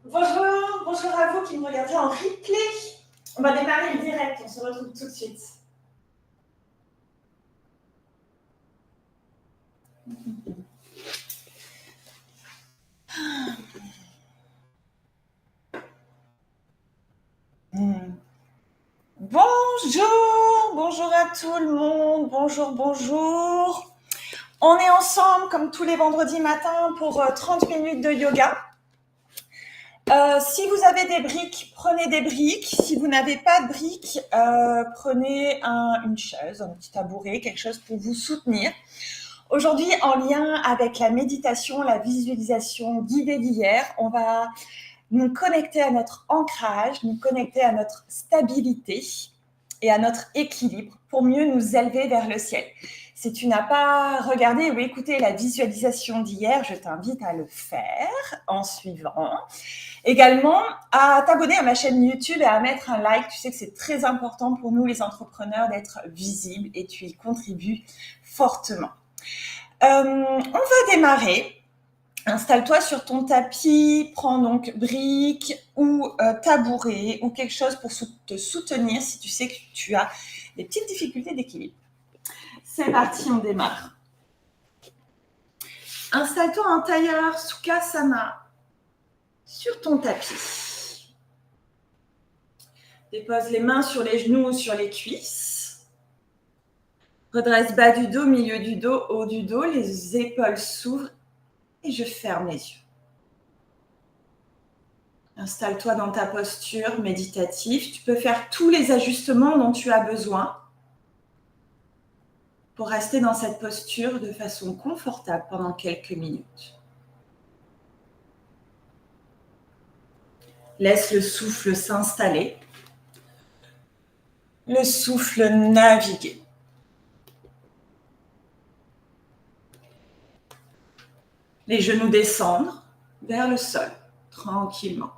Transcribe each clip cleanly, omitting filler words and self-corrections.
Bonjour, bonjour à vous qui me regardez en replay. On va démarrer le direct, on se retrouve tout de suite. Bonjour, bonjour à tout le monde, bonjour. On est ensemble comme tous les vendredis matins pour 30 minutes de yoga. Si vous avez des briques, prenez des briques. Si vous n'avez pas de briques, prenez une chaise, un petit tabouret, quelque chose pour vous soutenir. Aujourd'hui, en lien avec la méditation, la visualisation guidée d'hier, on va nous connecter à notre ancrage, nous connecter à notre stabilité et à notre équilibre pour mieux nous élever vers le ciel. Si tu n'as pas regardé ou écouté la visualisation d'hier, je t'invite à le faire en suivant. Également, à t'abonner à ma chaîne YouTube et à mettre un like. Tu sais que c'est très important pour nous, les entrepreneurs, d'être visibles et tu y contribues fortement. On va démarrer. Installe-toi sur ton tapis, prends donc briques ou tabouret ou quelque chose pour te soutenir si tu sais que tu as des petites difficultés d'équilibre. C'est parti, on démarre. Installe-toi en tailleur Sukhasana sur ton tapis. Dépose les mains sur les genoux ou sur les cuisses. Redresse bas du dos, milieu du dos, haut du dos. Les épaules s'ouvrent et je ferme les yeux. Installe-toi dans ta posture méditative. Tu peux faire tous les ajustements dont tu as besoin pour rester dans cette posture de façon confortable pendant quelques minutes. Laisse le souffle s'installer, le souffle naviguer. Les genoux descendre vers le sol, tranquillement.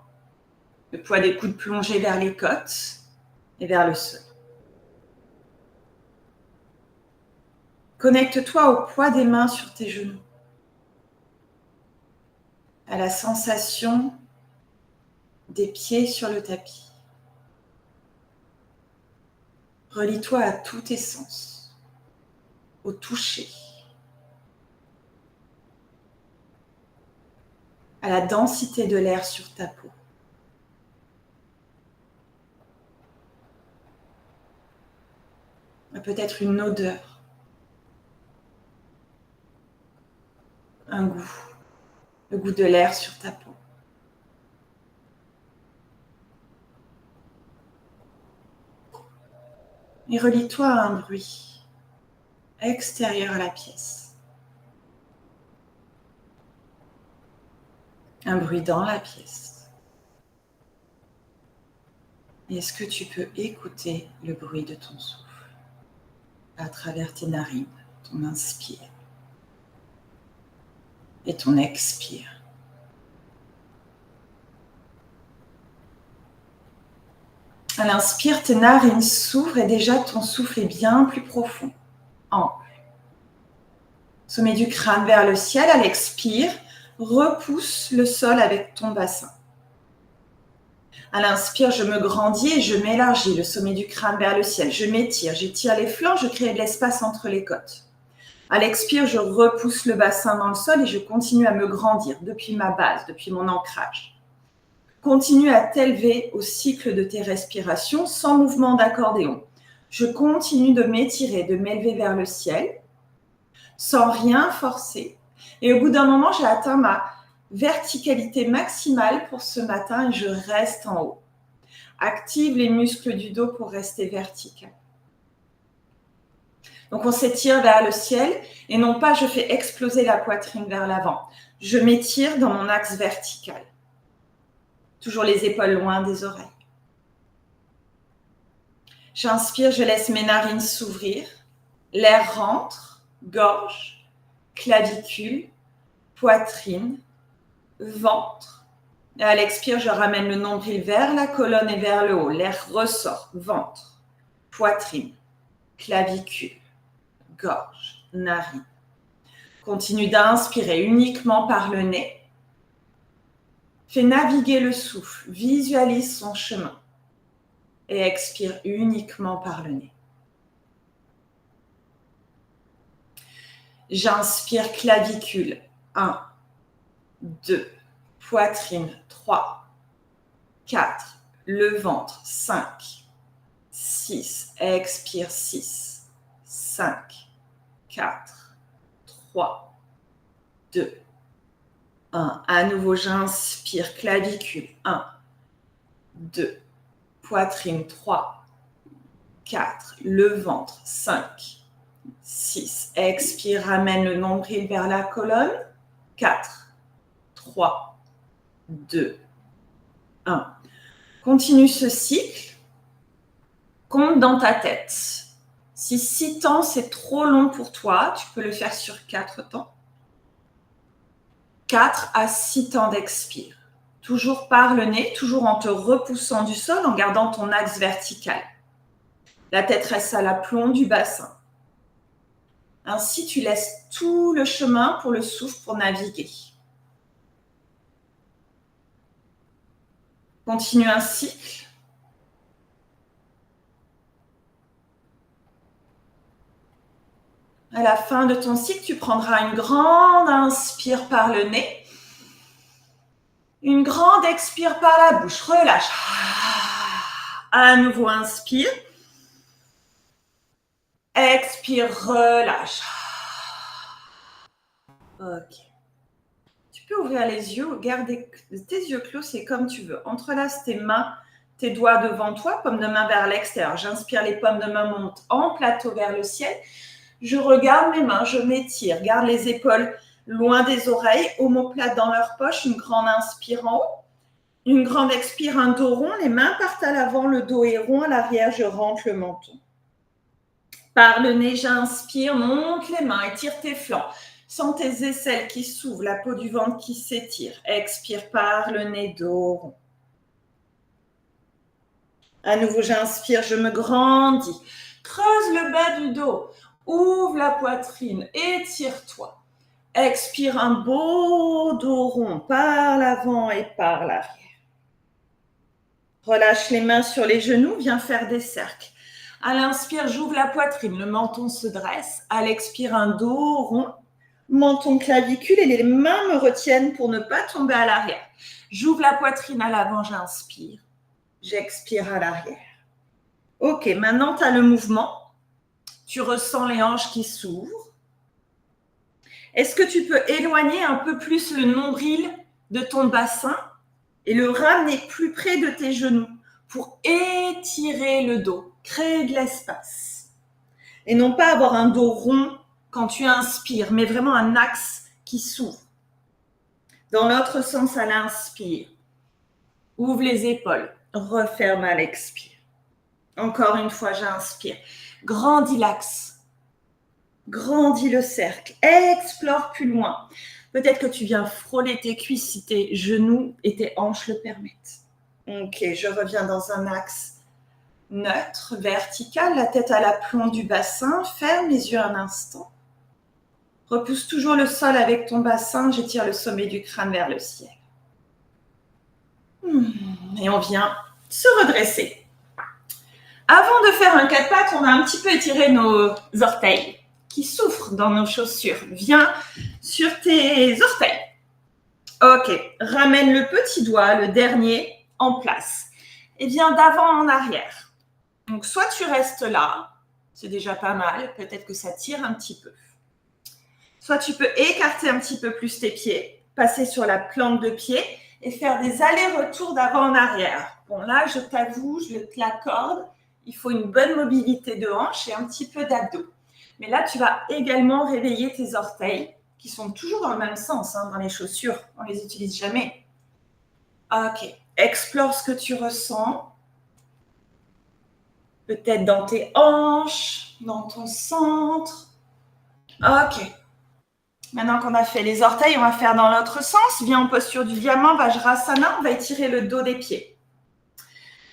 Le poids des coudes plongé vers les côtes et vers le sol. Connecte-toi au poids des mains sur tes genoux, à la sensation des pieds sur le tapis. Relie-toi à tous tes sens, au toucher, à la densité de l'air sur ta peau. Peut-être une odeur, un goût, le goût de l'air sur ta peau. Et relie-toi à un bruit extérieur à la pièce. Un bruit dans la pièce. Et est-ce que tu peux écouter le bruit de ton souffle à travers tes narines, ton inspire et ton expire? À l'inspire, tes narines s'ouvrent et déjà ton souffle est bien plus profond, ample. Sommet du crâne vers le ciel. À l'expire, repousse le sol avec ton bassin. À l'inspire, je me grandis et je m'élargis, le sommet du crâne vers le ciel. Je m'étire, j'étire les flancs, je crée de l'espace entre les côtes. À l'expire, je repousse le bassin dans le sol et je continue à me grandir depuis ma base, depuis mon ancrage. Continue à t'élever au cycle de tes respirations sans mouvement d'accordéon. Je continue de m'étirer, de m'élever vers le ciel sans rien forcer. Et au bout d'un moment, j'ai atteint ma verticalité maximale pour ce matin et je reste en haut. Active les muscles du dos pour rester vertical. Donc on s'étire vers le ciel et non pas je fais exploser la poitrine vers l'avant. Je m'étire dans mon axe vertical. Toujours les épaules loin des oreilles. J'inspire, je laisse mes narines s'ouvrir. L'air rentre, gorge, clavicule, poitrine, ventre. Et à l'expire, je ramène le nombril vers la colonne et vers le haut. L'air ressort, ventre, poitrine, clavicule, gorge, narine. Continue d'inspirer uniquement par le nez. Fais naviguer le souffle, visualise son chemin et expire uniquement par le nez. J'inspire clavicule, 1, 2, poitrine, 3, 4, le ventre, 5, 6, expire, 6, 5, 4, 3, 2, 1. À nouveau, j'inspire clavicule, 1, 2, poitrine, 3, 4, le ventre, 5, 6, expire, ramène le nombril vers la colonne, 4, 3, 2, 1. Continue ce cycle, compte dans ta tête. Si 6 temps c'est trop long pour toi, tu peux le faire sur 4 temps. 4 à 6 temps d'expire. Toujours par le nez, toujours en te repoussant du sol, en gardant ton axe vertical. La tête reste à l'aplomb du bassin. Ainsi, tu laisses tout le chemin pour le souffle pour naviguer. Continue un cycle. À la fin de ton cycle, tu prendras une grande inspire par le nez. Une grande expire par la bouche. Relâche. À nouveau, inspire. Expire, relâche. Ok. Tu peux ouvrir les yeux, garder tes yeux clos, c'est comme tu veux. Entrelace tes mains, tes doigts devant toi, paumes de main vers l'extérieur. J'inspire, les paumes de main montent en plateau vers le ciel. Je regarde mes mains, je m'étire. Garde les épaules loin des oreilles, omoplates dans leur poche. Une grande inspire en haut. Une grande expire, un dos rond. Les mains partent à l'avant, le dos est rond. À l'arrière, je rentre le menton. Par le nez, j'inspire, monte les mains, étire tes flancs. Sens tes aisselles qui s'ouvrent, la peau du ventre qui s'étire. Expire par le nez, dos rond. À nouveau, j'inspire, je me grandis. Creuse le bas du dos. Ouvre la poitrine, étire-toi. Expire, un beau dos rond par l'avant et par l'arrière. Relâche les mains sur les genoux, viens faire des cercles. À l'inspire, j'ouvre la poitrine, le menton se dresse. À l'expire, un dos rond, menton clavicule et les mains me retiennent pour ne pas tomber à l'arrière. J'ouvre la poitrine à l'avant, j'inspire. J'expire à l'arrière. Ok, maintenant tu as le mouvement. Tu ressens les hanches qui s'ouvrent. Est-ce que tu peux éloigner un peu plus le nombril de ton bassin et le ramener plus près de tes genoux pour étirer le dos, créer de l'espace. Et non pas avoir un dos rond quand tu inspires, mais vraiment un axe qui s'ouvre. Dans l'autre sens, à l'inspire, ouvre les épaules, referme à l'expire. Encore une fois, j'inspire. Grandis l'axe, grandis le cercle, explore plus loin. Peut-être que tu viens frôler tes cuisses si tes genoux et tes hanches le permettent. Ok, je reviens dans un axe neutre, vertical, la tête à l'aplomb du bassin. Ferme les yeux un instant. Repousse toujours le sol avec ton bassin. J'étire le sommet du crâne vers le ciel. Et on vient se redresser. Avant de faire un quatre pattes, on va un petit peu étirer nos orteils qui souffrent dans nos chaussures. Viens sur tes orteils. Ok, ramène le petit doigt, le dernier, en place. Et viens d'avant en arrière. Donc, soit tu restes là, c'est déjà pas mal, peut-être que ça tire un petit peu. Soit tu peux écarter un petit peu plus tes pieds, passer sur la plante de pied et faire des allers-retours d'avant en arrière. Bon, là, je t'avoue, je te l'accorde, il faut une bonne mobilité de hanche et un petit peu d'abdos. Mais là, tu vas également réveiller tes orteils, qui sont toujours dans le même sens, dans les chaussures. On ne les utilise jamais. Ok. Explore ce que tu ressens. Peut-être dans tes hanches, dans ton centre. Ok. Maintenant qu'on a fait les orteils, on va faire dans l'autre sens. Viens en posture du diamant, Vajrasana. On va étirer le dos des pieds.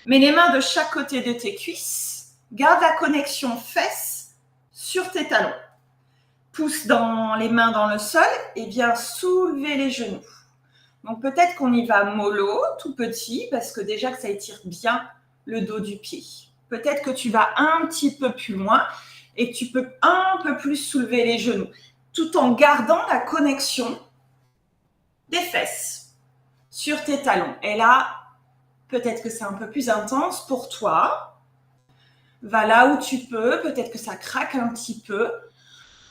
Mets les mains de chaque côté de tes cuisses. Garde la connexion fesses sur tes talons. Pousse les mains dans le sol et viens soulever les genoux. Donc peut-être qu'on y va mollo, tout petit, parce que déjà que ça étire bien le dos du pied. Peut-être que tu vas un petit peu plus loin et que tu peux un peu plus soulever les genoux, tout en gardant la connexion des fesses sur tes talons. Et là, peut-être que c'est un peu plus intense pour toi. Va là où tu peux, peut-être que ça craque un petit peu.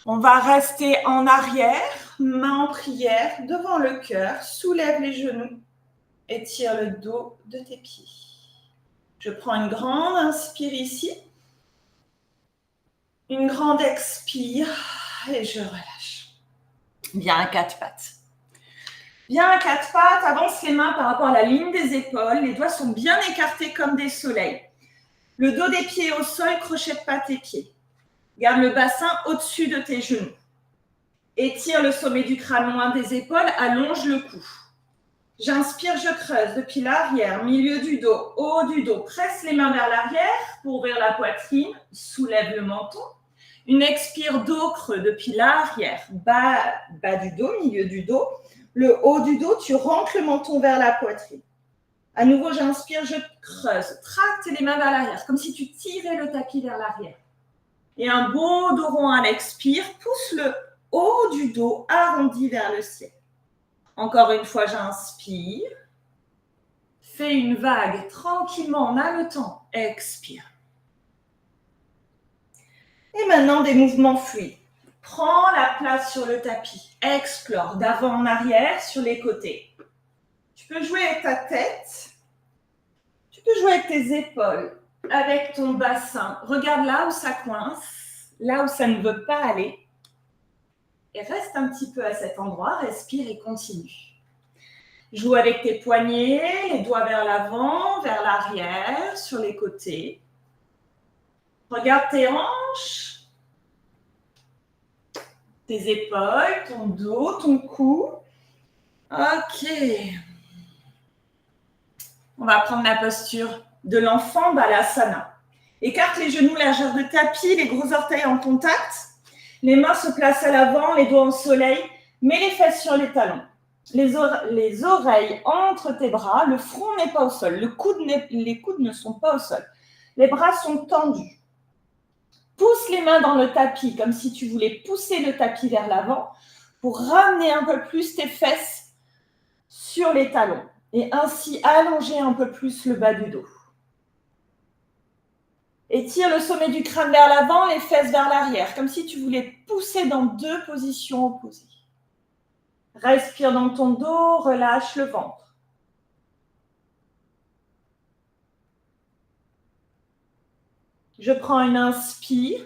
On va rester en arrière, main en prière, devant le cœur, soulève les genoux, étire le dos de tes pieds. Je prends une grande inspire ici, une grande expire et je relâche. Viens à quatre pattes. Viens à quatre pattes, avance les mains par rapport à la ligne des épaules, les doigts sont bien écartés comme des soleils. Le dos des pieds au sol, crochette pas tes pieds. Garde le bassin au-dessus de tes genoux. Étire le sommet du crâne loin des épaules, allonge le cou. J'inspire, je creuse depuis l'arrière, milieu du dos, haut du dos. Presse les mains vers l'arrière pour ouvrir la poitrine, soulève le menton. Une expire dos creux depuis l'arrière, bas du dos, milieu du dos. Le haut du dos, tu rentres le menton vers la poitrine. À nouveau, j'inspire, je creuse. Tracte les mains vers l'arrière, comme si tu tirais le tapis vers l'arrière. Et un beau dos rond à l'expire, pousse le haut du dos arrondi vers le ciel. Encore une fois, j'inspire. Fais une vague tranquillement en haletant. Expire. Et maintenant, des mouvements fluides. Prends la place sur le tapis. Explore d'avant en arrière sur les côtés. Tu peux jouer avec ta tête. Tu peux jouer avec tes épaules, avec ton bassin. Regarde là où ça coince, là où ça ne veut pas aller. Et reste un petit peu à cet endroit, respire et continue. Joue avec tes poignets, les doigts vers l'avant, vers l'arrière, sur les côtés. Regarde tes hanches, tes épaules, ton dos, ton cou. Ok. On va prendre la posture de l'enfant Balasana. Écarte les genoux, largeur de tapis, les gros orteils en contact. Les mains se placent à l'avant, les doigts en soleil. Mets les fesses sur les talons. Les oreilles entre tes bras. Le front n'est pas au sol. Les coudes ne sont pas au sol. Les bras sont tendus. Pousse les mains dans le tapis, comme si tu voulais pousser le tapis vers l'avant pour ramener un peu plus tes fesses sur les talons et ainsi allonger un peu plus le bas du dos. Étire le sommet du crâne vers l'avant, les fesses vers l'arrière, comme si tu voulais pousser dans deux positions opposées. Respire dans ton dos, relâche le ventre. Je prends une inspire,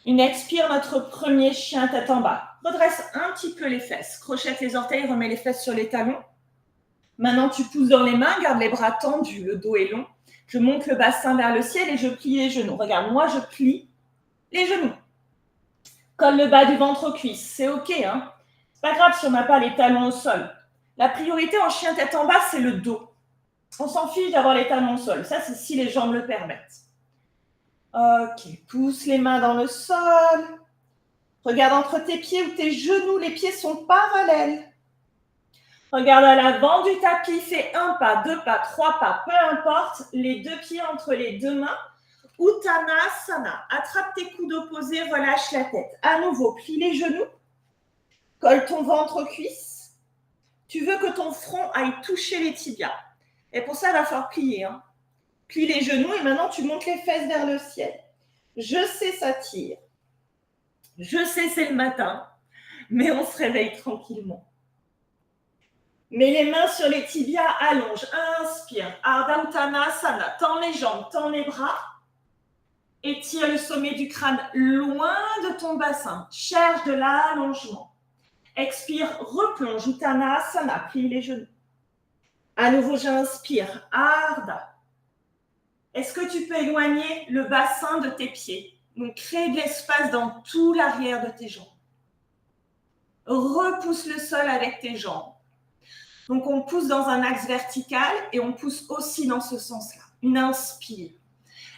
une expire, notre premier chien tête en bas. Redresse un petit peu les fesses, crochette les orteils, remets les fesses sur les talons. Maintenant, tu pousses dans les mains, garde les bras tendus, le dos est long. Je monte le bassin vers le ciel et je plie les genoux. Regarde, moi, je plie les genoux. Colle le bas du ventre aux cuisses, c'est OK. Hein, c'est pas grave si on n'a pas les talons au sol. La priorité en chien tête en bas, c'est le dos. On s'en fiche d'avoir les talons au sol. Ça, c'est si les jambes le permettent. OK, pousse les mains dans le sol. Regarde entre tes pieds ou tes genoux, les pieds sont parallèles. Regarde à l'avant du tapis, fais un pas, deux pas, trois pas, peu importe, les deux pieds entre les deux mains. Uttanasana, attrape tes coudes opposés, relâche la tête. À nouveau, plie les genoux, colle ton ventre aux cuisses. Tu veux que ton front aille toucher les tibias. Et pour ça, il va falloir plier. Hein. Plie les genoux et maintenant, tu montes les fesses vers le ciel. Je sais, ça tire. Je sais, c'est le matin, mais on se réveille tranquillement. Mets les mains sur les tibias, allonge, inspire, Ardha Uttanasana, tends les jambes, tends les bras, étire le sommet du crâne loin de ton bassin, cherche de l'allongement. Expire, replonge, Uttanasana, plie les genoux. À nouveau, j'inspire, Ardha. Est-ce que tu peux éloigner le bassin de tes pieds? Donc, crée de l'espace dans tout l'arrière de tes jambes. Repousse le sol avec tes jambes. Donc, on pousse dans un axe vertical et on pousse aussi dans ce sens-là. Une inspire.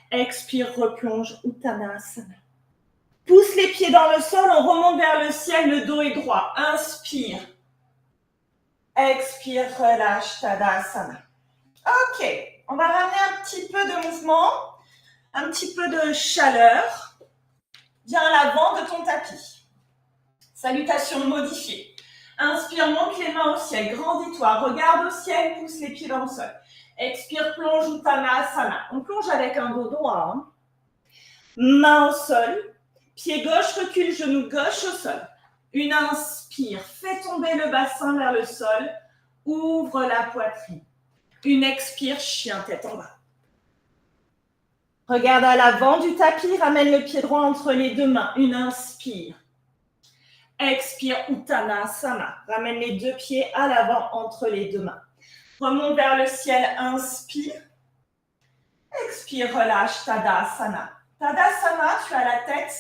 Expire, replonge, Uttanasana. Pousse les pieds dans le sol, on remonte vers le ciel, le dos est droit. Inspire. Expire, relâche, Tadasana. Ok, on va ramener un petit peu de mouvement, un petit peu de chaleur. Viens à l'avant de ton tapis. Salutation modifiée. Inspire, monte les mains au ciel, grandis-toi, regarde au ciel, pousse les pieds dans le sol. Expire, plonge, Uttanasana. On plonge avec un dos droit. Hein. Main au sol, pied gauche, recule, genou gauche au sol. Une inspire, fais tomber le bassin vers le sol, ouvre la poitrine. Une expire, chien, tête en bas. Regarde à l'avant du tapis, ramène le pied droit entre les deux mains. Une inspire. Expire, Uttanasana. Ramène les deux pieds à l'avant entre les deux mains. Remonte vers le ciel, inspire. Expire, relâche, Tadasana. Tadasana, tu as la tête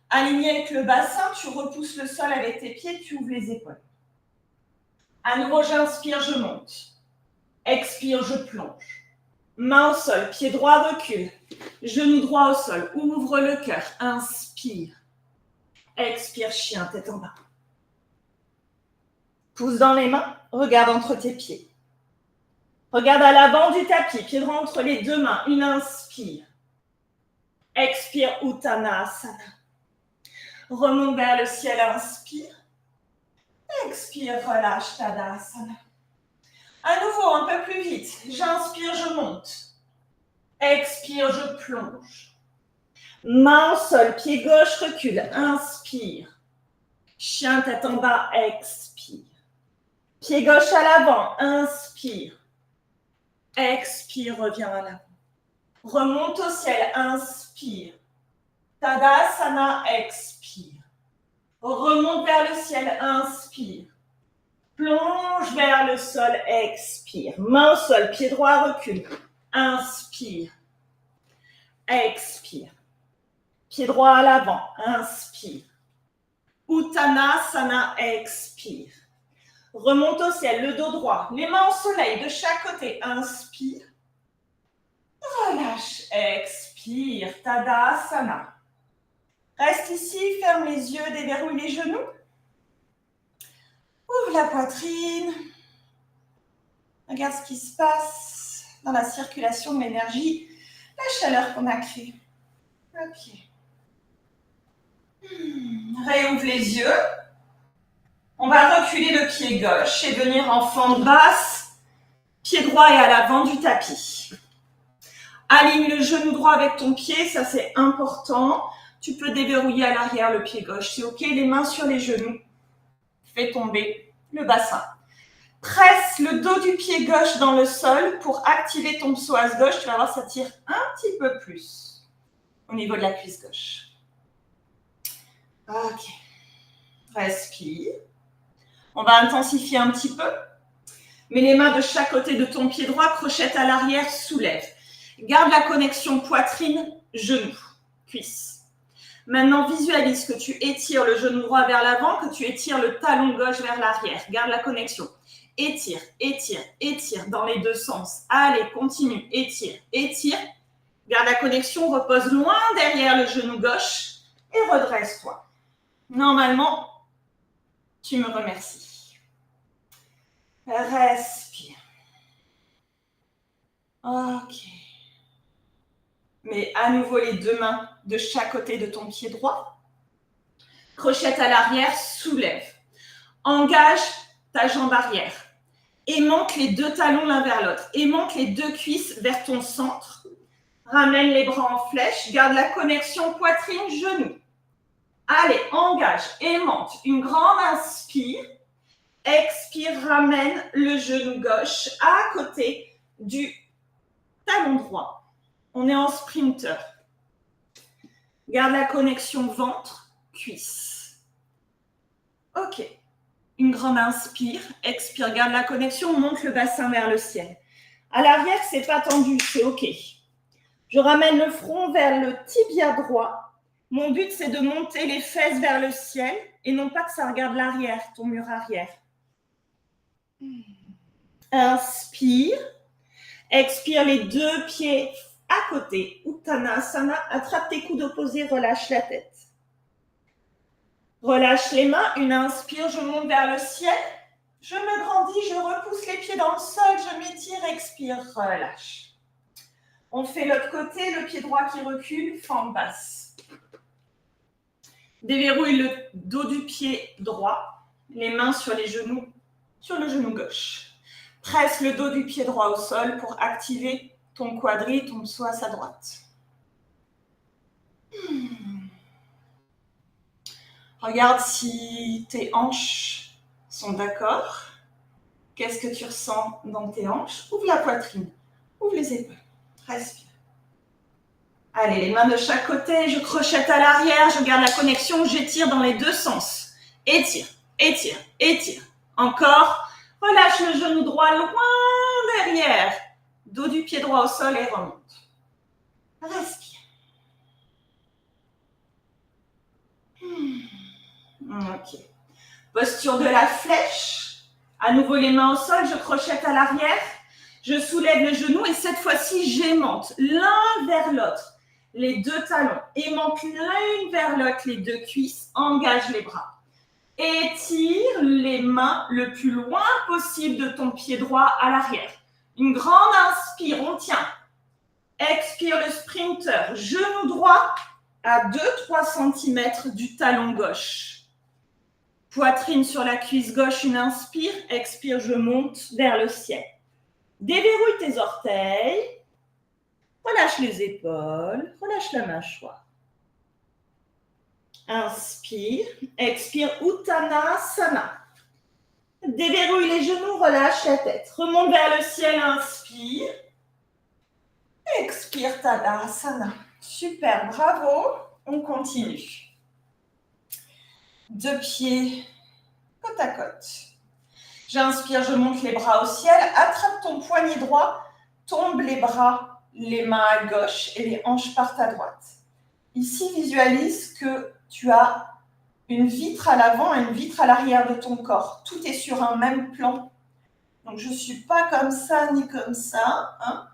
alignée avec le bassin, tu repousses le sol avec tes pieds, tu ouvres les épaules. À nouveau, j'inspire, je monte. Expire, je plonge. Main au sol, pied droit recule. Genou droit au sol, ouvre le cœur, inspire. Expire, chien, tête en bas. Pousse dans les mains, regarde entre tes pieds. Regarde à l'avant du tapis, pied droit entre les deux mains, une inspire. Expire, Uttanasana. Remonte vers le ciel, inspire. Expire, relâche, Tadasana. À nouveau, un peu plus vite. J'inspire, je monte. Expire, je plonge. Main au sol, pied gauche, recule. Inspire. Chien, tête en bas, expire. Pied gauche à l'avant, inspire. Expire, reviens à l'avant. Remonte au ciel, inspire. Tadasana, expire. Remonte vers le ciel, inspire. Plonge vers le sol, expire. Main au sol, pied droit, recule. Inspire. Expire. Pied droit à l'avant, inspire. Uttanasana, expire. Remonte au ciel, le dos droit, les mains au soleil de chaque côté, inspire. Relâche, expire, Tadasana. Reste ici, ferme les yeux, déverrouille les genoux. Ouvre la poitrine. Regarde ce qui se passe dans la circulation de l'énergie, la chaleur qu'on a créée. Ok. Réouvre les yeux. On va reculer le pied gauche et venir en fente basse, pied droit et à l'avant du tapis. Aligne le genou droit avec ton pied, ça c'est important. Tu peux déverrouiller à l'arrière le pied gauche, c'est ok. Les mains sur les genoux. Fais tomber le bassin. Presse le dos du pied gauche dans le sol pour activer ton psoas gauche. Tu vas voir, ça tire un petit peu plus au niveau de la cuisse gauche. Ok. Respire. On va intensifier un petit peu. Mets les mains de chaque côté de ton pied droit, crochette à l'arrière, soulève. Garde la connexion poitrine, genou, cuisse. Maintenant, visualise que tu étires le genou droit vers l'avant, que tu étires le talon gauche vers l'arrière. Garde la connexion. Étire, étire, étire dans les deux sens. Allez, continue, étire, étire. Garde la connexion, repose loin derrière le genou gauche et redresse-toi. Normalement, tu me remercies. Respire. Ok. Mets à nouveau les deux mains de chaque côté de ton pied droit. Crochette à l'arrière, soulève. Engage ta jambe arrière. Aimante les deux talons l'un vers l'autre. Aimante les deux cuisses vers ton centre. Ramène les bras en flèche. Garde la connexion poitrine-genou. Allez, engage, aimante. Une grande inspire. Expire, ramène le genou gauche à côté du talon droit. On est en sprinter. Garde la connexion ventre-cuisse. Ok. Une grande inspire. Expire, garde la connexion. Monte le bassin vers le ciel. À l'arrière, c'est pas tendu, c'est ok. Je ramène le front vers le tibia droit. Mon but, c'est de monter les fesses vers le ciel et non pas que ça regarde l'arrière, ton mur arrière. Inspire. Expire les deux pieds à côté. Uttanasana. Attrape tes coudes opposés, relâche la tête. Relâche les mains. Une inspire, je monte vers le ciel. Je me grandis, je repousse les pieds dans le sol, je m'étire, expire, relâche. On fait l'autre côté, le pied droit qui recule, fente basse. Déverrouille le dos du pied droit, les mains sur les genoux, sur le genou gauche. Presse le dos du pied droit au sol pour activer ton quadri, ton psoas à droite. Regarde si tes hanches sont d'accord. Qu'est-ce que tu ressens dans tes hanches? Ouvre la poitrine, ouvre les épaules, respire. Allez, les mains de chaque côté, je crochette à l'arrière, je garde la connexion, j'étire dans les deux sens. Étire, étire, étire. Encore, relâche le genou droit loin derrière. Dos du pied droit au sol et remonte. Respire. Ok. Posture de la flèche. À nouveau les mains au sol, je crochette à l'arrière. Je soulève le genou et cette fois-ci, j'aimante l'un vers l'autre. Les deux talons, aimante l'un vers l'autre, les deux cuisses, engage les bras. Étire les mains le plus loin possible de ton pied droit à l'arrière. Une grande inspire, on tient. Expire le sprinter, genou droit à 2-3 cm du talon gauche. Poitrine sur la cuisse gauche, une inspire, expire, je monte vers le ciel. Déverrouille tes orteils. Relâche les épaules, relâche la mâchoire. Inspire, expire, Uttanasana. Déverrouille les genoux, relâche la tête. Remonte vers le ciel, inspire. Expire, Tadasana. Super, bravo. On continue. Deux pieds côte à côte. J'inspire, je monte les bras au ciel. Attrape ton poignet droit, tombe les bras, les mains à gauche et les hanches partent à droite. Ici, visualise que tu as une vitre à l'avant et une vitre à l'arrière de ton corps. Tout est sur un même plan. Donc, je ne suis pas comme ça ni comme ça. Hein.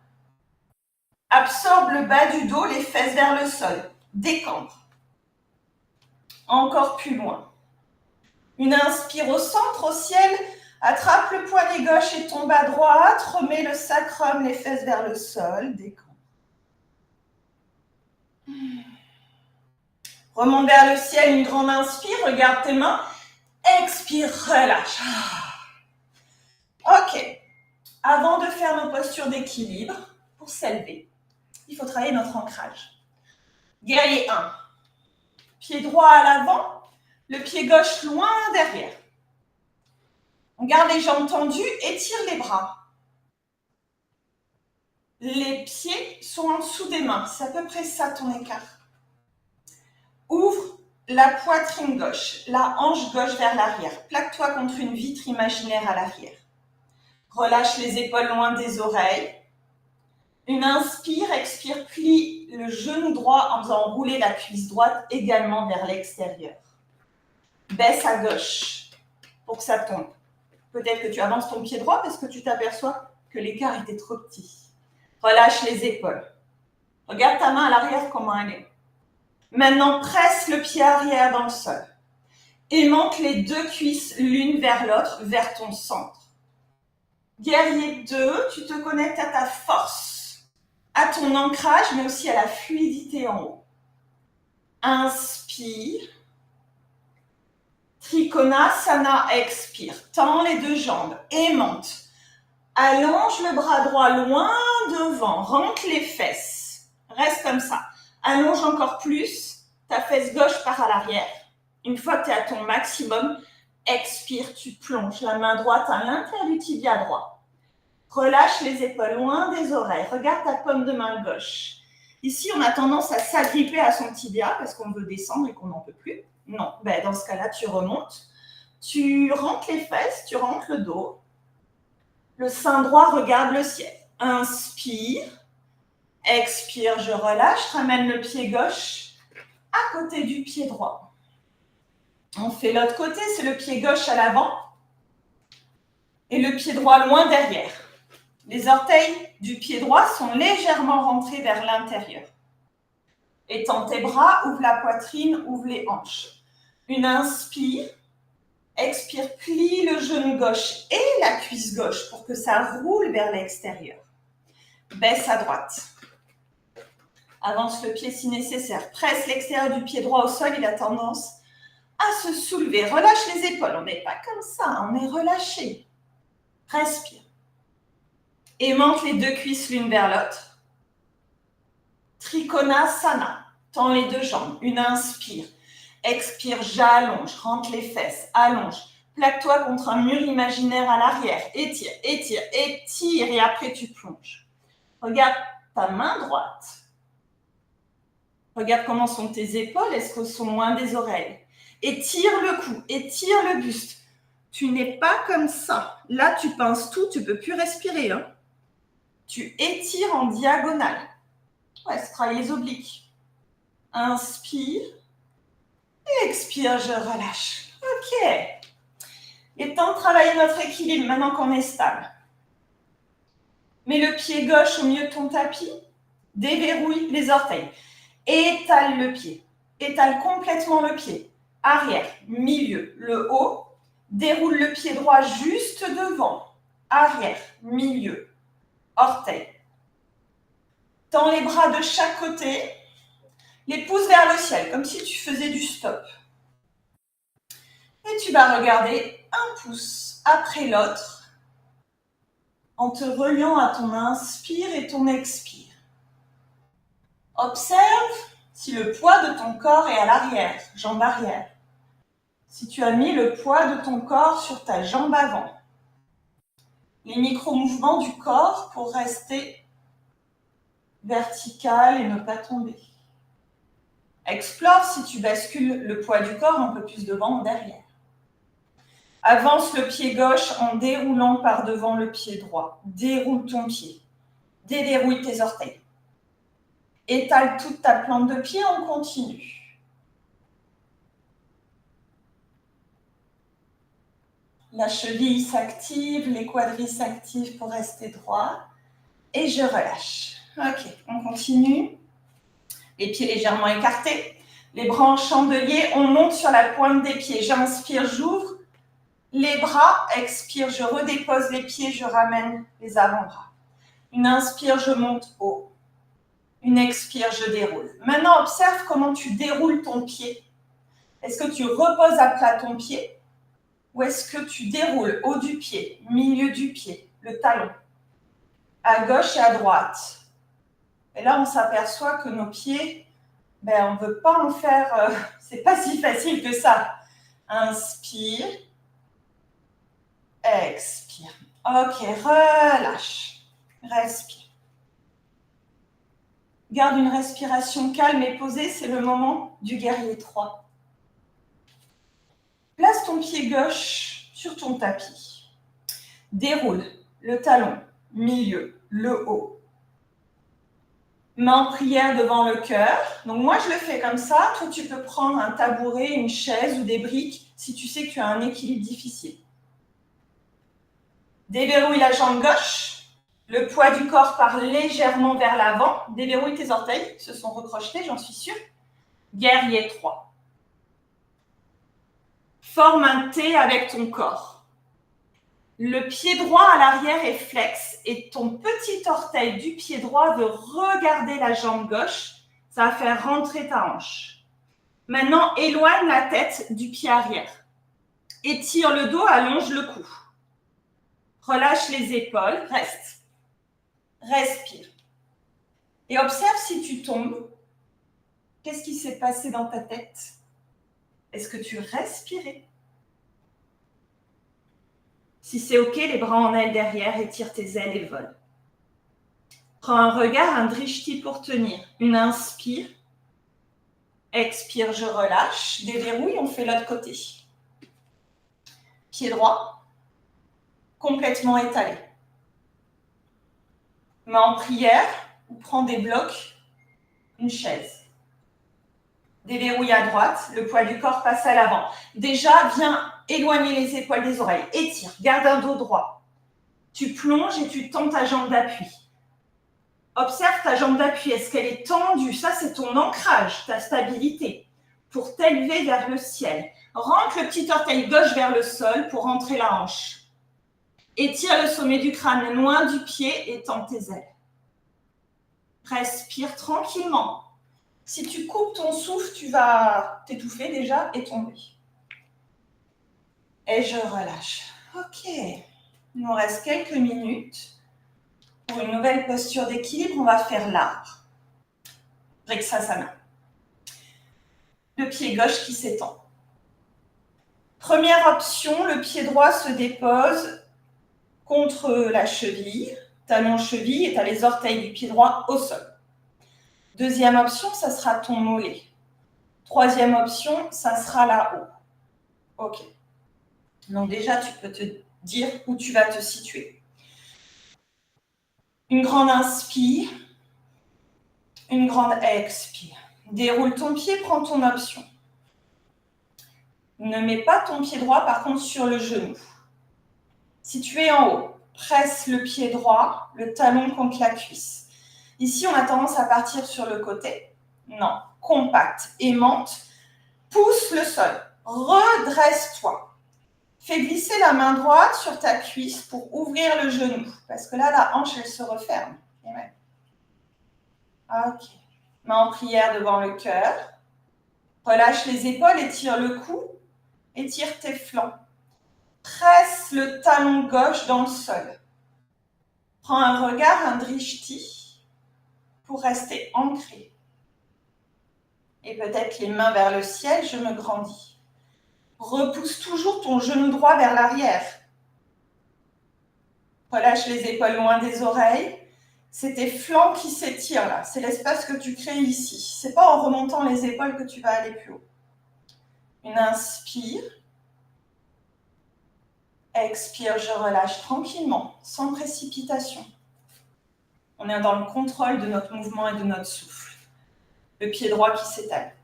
Absorbe le bas du dos, les fesses vers le sol. Décambre. Encore plus loin. Une inspire au centre, au ciel. Attrape le poignet gauche et tombe à droite. Remets le sacrum, les fesses vers le sol. Décambre. Remonte vers le ciel, une grande inspire. Regarde tes mains. Expire, relâche. Ok. Avant de faire nos postures d'équilibre, pour s'élever, il faut travailler notre ancrage. Guerrier 1. Pied droit à l'avant, le pied gauche loin derrière. On garde les jambes tendues, étire les bras. Les pieds sont en dessous des mains, c'est à peu près ça ton écart. Ouvre la poitrine gauche, la hanche gauche vers l'arrière. Plaque-toi contre une vitre imaginaire à l'arrière. Relâche les épaules loin des oreilles. Une inspire, expire, plie le genou droit en faisant rouler la cuisse droite également vers l'extérieur. Baisse à gauche pour que ça tombe. Peut-être que tu avances ton pied droit parce que tu t'aperçois que l'écart était trop petit. Relâche les épaules. Regarde ta main à l'arrière, comment elle est. Maintenant, presse le pied arrière dans le sol. Aimante les deux cuisses l'une vers l'autre, vers ton centre. Guerrier 2, tu te connectes à ta force, à ton ancrage, mais aussi à la fluidité en haut. Inspire. Trikonasana, expire. Tends les deux jambes, aimante. Allonge le bras droit loin devant, rentre les fesses. Reste comme ça. Allonge encore plus. Ta fesse gauche part à l'arrière. Une fois que tu es à ton maximum, expire, tu plonges la main droite à l'intérieur du tibia droit. Relâche les épaules loin des oreilles. Regarde ta paume de main gauche. Ici, on a tendance à s'agripper à son tibia parce qu'on veut descendre et qu'on n'en peut plus. Non, dans ce cas-là, tu remontes. Tu rentres les fesses, tu rentres le dos. Le sein droit regarde le ciel. Inspire. Expire, je relâche. Ramène le pied gauche à côté du pied droit. On fait l'autre côté, c'est le pied gauche à l'avant et le pied droit loin derrière. Les orteils du pied droit sont légèrement rentrés vers l'intérieur. Étends tes bras, ouvre la poitrine, ouvre les hanches. Une inspire. Expire, plie le genou gauche et la cuisse gauche pour que ça roule vers l'extérieur. Baisse à droite. Avance le pied si nécessaire. Presse l'extérieur du pied droit au sol, il a tendance à se soulever. Relâche les épaules, on n'est pas comme ça, on est relâché. Respire. Aimante les deux cuisses l'une vers l'autre. Trikonasana. Tends les deux jambes. Une inspire. Expire, j'allonge. Rentre les fesses. Allonge. Plaque-toi contre un mur imaginaire à l'arrière. Étire, étire, étire. Et après, tu plonges. Regarde ta main droite. Regarde comment sont tes épaules. Est-ce qu'elles sont loin des oreilles? Étire le cou. Étire le buste. Tu n'es pas comme ça. Là, tu pinces tout. Tu ne peux plus respirer. Hein. Tu étires en diagonale. Ouais, c'est travailler les obliques. Inspire. Expire, je relâche. Ok. Il est temps de travailler notre équilibre maintenant qu'on est stable. Mets le pied gauche au milieu de ton tapis. Déverrouille les orteils. Étale le pied. Étale complètement le pied. Arrière, milieu, le haut. Déroule le pied droit juste devant. Arrière, milieu, orteil. Tends les bras de chaque côté. Les pouces vers le ciel, comme si tu faisais du stop. Et tu vas regarder un pouce après l'autre en te reliant à ton inspire et ton expire. Observe si le poids de ton corps est à l'arrière, jambe arrière. Si tu as mis le poids de ton corps sur ta jambe avant. Les micro-mouvements du corps pour rester vertical et ne pas tomber. Explore si tu bascules le poids du corps un peu plus devant ou derrière. Avance le pied gauche en déroulant par devant le pied droit. Déroule ton pied. Déverrouille tes orteils. Étale toute ta plante de pied, on continue. La cheville s'active, les quadris s'activent pour rester droit. Et je relâche. Ok, on continue. Les pieds légèrement écartés. Les bras en chandelier, on monte sur la pointe des pieds. J'inspire, j'ouvre. Les bras, expire, je redépose les pieds, je ramène les avant-bras. Une inspire, je monte haut. Une expire, je déroule. Maintenant, observe comment tu déroules ton pied. Est-ce que tu reposes à plat ton pied ou est-ce que tu déroules haut du pied, milieu du pied, le talon, à gauche et à droite? Et là, on s'aperçoit que nos pieds, on ne veut pas en faire, c'est pas si facile que ça. Inspire. Expire. Ok, relâche. Respire. Garde une respiration calme et posée, c'est le moment du guerrier 3. Place ton pied gauche sur ton tapis. Déroule le talon, milieu, le haut. Main en prière devant le cœur. Donc moi, je le fais comme ça. Toi, tu peux prendre un tabouret, une chaise ou des briques si tu sais que tu as un équilibre difficile. Déverrouille la jambe gauche. Le poids du corps part légèrement vers l'avant. Déverrouille tes orteils. Ils se sont recrochetés, j'en suis sûre. Guerrier 3. Forme un T avec ton corps. Le pied droit à l'arrière est flex et ton petit orteil du pied droit veut regarder la jambe gauche. Ça va faire rentrer ta hanche. Maintenant, éloigne la tête du pied arrière. Étire le dos, allonge le cou. Relâche les épaules, reste. Respire. Et observe si tu tombes. Qu'est-ce qui s'est passé dans ta tête? Est-ce que tu respirais? Si c'est OK, les bras en aile derrière, étire tes ailes et vole. Prends un regard, un drishti pour tenir. Une inspire. Expire, je relâche. Déverrouille, on fait l'autre côté. Pied droit. Complètement étalé. Main en prière ou prends des blocs, une chaise. Déverrouille à droite, le poids du corps passe à l'avant. Déjà, viens éloigner les épaules des oreilles. Étire, garde un dos droit. Tu plonges et tu tends ta jambe d'appui. Observe ta jambe d'appui, est-ce qu'elle est tendue? Ça, c'est ton ancrage, ta stabilité, pour t'élever vers le ciel. Rentre le petit orteil gauche vers le sol pour rentrer la hanche. Étire le sommet du crâne loin du pied et tends tes ailes. Respire tranquillement. Si tu coupes ton souffle, tu vas t'étouffer déjà et tomber. Et je relâche. Ok. Il nous reste quelques minutes. Pour une nouvelle posture d'équilibre, on va faire l'arbre. Vriksasana. Le pied gauche qui s'étend. Première option, le pied droit se dépose contre la cheville, talon cheville, et tu as les orteils du pied droit au sol. Deuxième option, ça sera ton mollet. Troisième option, ça sera là-haut. Ok. Donc déjà, tu peux te dire où tu vas te situer. Une grande inspire, une grande expire. Déroule ton pied, prends ton option. Ne mets pas ton pied droit, par contre, sur le genou. Si tu es en haut, presse le pied droit, le talon contre la cuisse. Ici, on a tendance à partir sur le côté. Non, compacte, aimante. Pousse le sol. Redresse-toi. Fais glisser la main droite sur ta cuisse pour ouvrir le genou. Parce que là, la hanche, elle se referme. Ok. Main en prière devant le cœur. Relâche les épaules, étire le cou. Étire tes flancs. Presse le talon gauche dans le sol. Prends un regard, un drishti, pour rester ancré. Et peut-être les mains vers le ciel, je me grandis. Repousse toujours ton genou droit vers l'arrière. Relâche les épaules loin des oreilles. C'est tes flancs qui s'étirent là. C'est l'espace que tu crées ici. C'est pas en remontant les épaules que tu vas aller plus haut. Une inspire. Expire, je relâche tranquillement, sans précipitation. On est dans le contrôle de notre mouvement et de notre souffle. Le pied droit qui s'étale.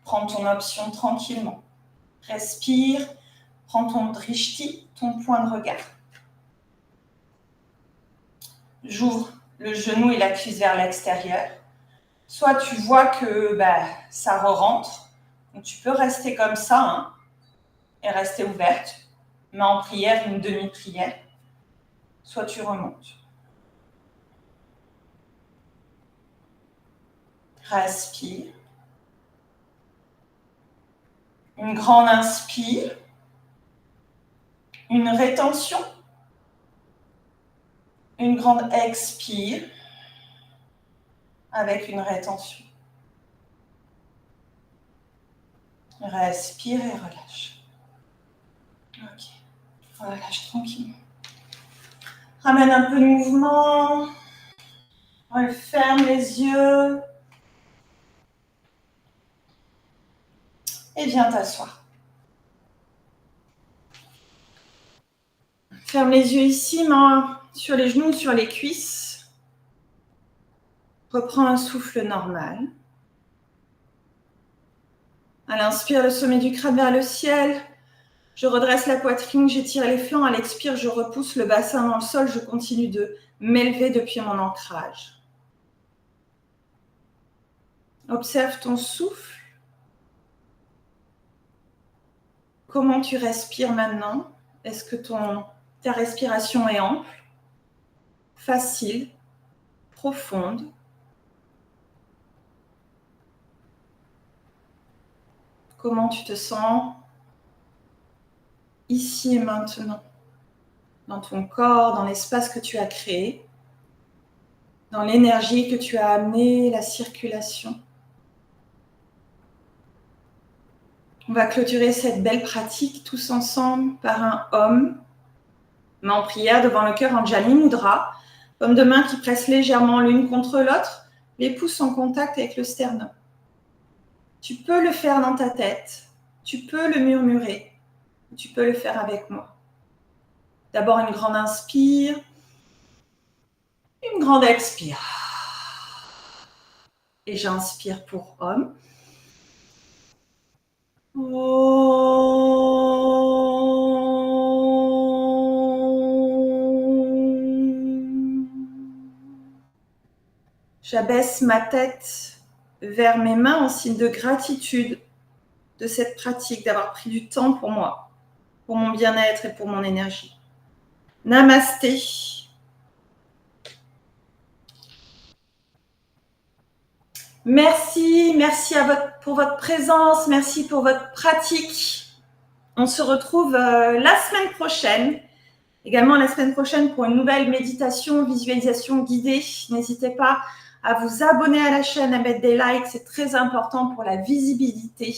Prends ton option tranquillement. Respire. Prends ton drishti, ton point de regard. J'ouvre le genou et la cuisse vers l'extérieur. Soit tu vois que ça re-rentre. Donc tu peux rester comme ça et rester ouverte. Mais en prière, une demi-prière. Soit tu remontes. Respire. Une grande inspire. Une rétention. Une grande expire. Avec une rétention. Respire et relâche. Ok. Relâche tranquillement. Ramène un peu de mouvement. Ferme les yeux. Et viens t'asseoir. Ferme les yeux ici, main sur les genoux, sur les cuisses. Reprends un souffle normal. À l'inspire, le sommet du crâne vers le ciel. Je redresse la poitrine, j'étire les flancs. À l'expire, je repousse le bassin dans le sol. Je continue de m'élever depuis mon ancrage. Observe ton souffle. Comment tu respires maintenant? Est-ce que ta respiration est ample, facile, profonde? Comment tu te sens ici et maintenant, dans ton corps, dans l'espace que tu as créé, dans l'énergie que tu as amenée, la circulation. On va clôturer cette belle pratique tous ensemble par un Om, main en prière devant le cœur, Anjali Mudra, paume de main qui presse légèrement l'une contre l'autre, les pouces en contact avec le sternum. Tu peux le faire dans ta tête, tu peux le murmurer, tu peux le faire avec moi. D'abord une grande inspire, une grande expire. Et j'inspire pour Om. J'abaisse ma tête vers mes mains en signe de gratitude de cette pratique, d'avoir pris du temps pour moi, pour mon bien-être et pour mon énergie. Namasté. Merci pour votre présence, merci pour votre pratique. On se retrouve la semaine prochaine, également la semaine prochaine pour une nouvelle méditation, visualisation guidée. N'hésitez pas à vous abonner à la chaîne, à mettre des likes, c'est très important pour la visibilité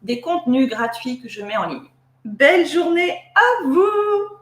des contenus gratuits que je mets en ligne. Belle journée à vous!